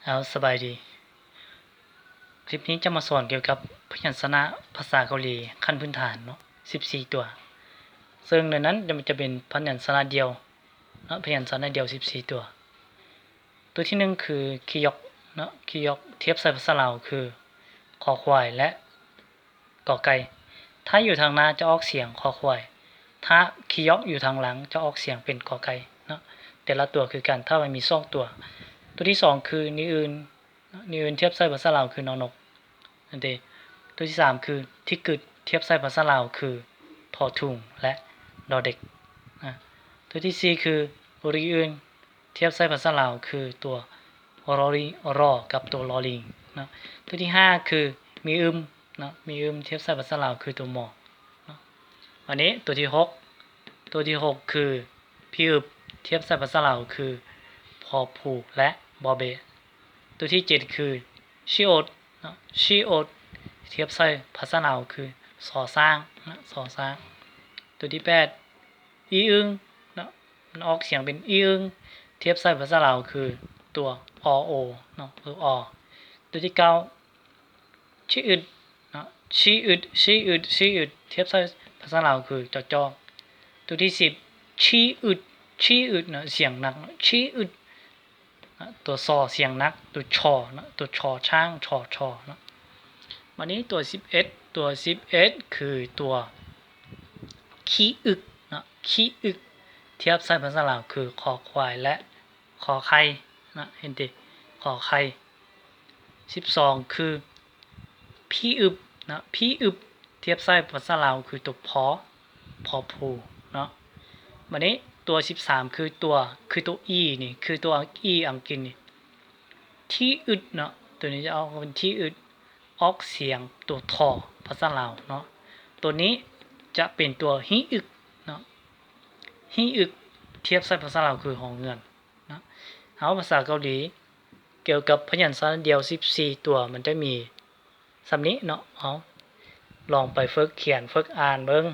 เอาสบายดีคลิปนี้จะมาสอนเกี่ยวกับพยัญชนะภาษาเกาหลีขั้นพื้นฐานเนาะ14ตัวซึ่งในนั้นจะเป็นพยัญชนะเดียวเนาะพยัญชนะเดียว14ตัวตัวที่1คือคียอกเนาะคียอกเทียบใส่ภาษาลาวคือคอควายและกอไก่ถ้าอยู่ทางหน้าจะออกเสียงคอควายถ้าคียอกอยู่ทางหลังจะออกเสียงเป็นกอไก่เนาะแต่ละตัวคือกันถ้ามันมี2ตัวตัวที่2คือนิอื่นเทียบใส่ภาษาลาวคือนอนกนั่นเองตัวที่3คือที่กึดเทียบใส่ภาษาลาวคือทอถุงและดอเด็กตัวที่4คือรีอื่นเทียบใส่ภาษาลาวคือตัวรอรีรอกับตัวลอลิงนะตัวที่5คือมีนะมีเทียบใส่ภาษาลาวคือตัวหมอนะอันนี้ตัวที่6คือพี่เทียบใส่ภาษาลาวคือพอผูกและบอเบตัวที่7คือชิโอดนะชิโอดเทียบใส่ภาษาลาวคือสอสร้างนะสอสร้างตัวที่8อีอึงนะมันออกเสียงเป็นอีอึงเทียบใส่ภาษาลาวคือตัวอโอเนาะคืออตัวที่9ชิอึดนะชิอึดเทียบใส่ภาษาลาวคือจอจอตัวที่10ชีอึดนะเสียงหนักชีอึดตัวซอเสียงนักตัวชอนะตัวชอช้างชอนะวันนี้ตัว11คือตัวคีอึกนะคีอึกเทียบใส่ภาษาลาวคือคอควายและคอไข่นะเห็นดิคอไข่12คือพี่อึบนะพี่อึบเทียบใส่ภาษาลาวคือตัวพอผูเนาะวันนี้ตัว13คือตัวอีนี่คือตัวอีอังกฤษนี่ที่อึดเนาะตัวนี้จะเอาเป็นที่อึดออกเสียงตัวทอภาษาลาวเนาะตัวนี้จะเป็นตัวฮิอึกเนาะฮิอึกเทียบใส่ภาษาลาวคือหองเงินนะเอาภาษาเกาหลีเกี่ยวกับพยัญชนะเดียว14ตัวมันจะมีสำนี้เนาะเอาลองไปฝึกเขียนฝึกอ่านเบิ่ง